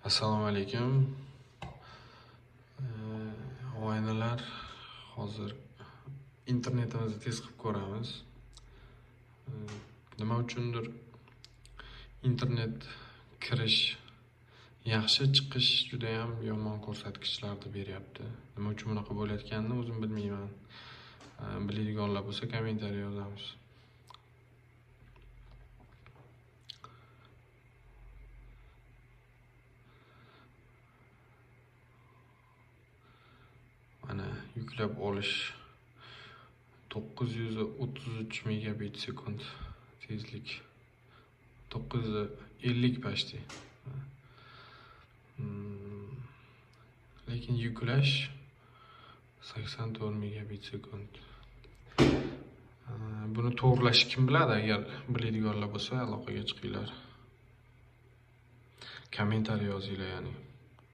Assalomu alaykum. Oynalar hozir internetimizni test qilib ko'ramiz. Nima uchundir internet kirish yaxshi, chiqish juda ham yomon ko'rsatkichlarni beryapti. Nima uchun bunaqa bo'layotganini o'zim bilmayman. Biladiganlar bo'lsa kommentariy yozamiz. Mana yüklab olish 933 megabit sekund tezlik, 950 почти. Lekin yuklash 84 megabit sekund. Buni to'g'rilash kim biladi? Agar biladiganlar bo'lsa aloqaga chiqinglar. Kommentariy yozinglar, ya'ni.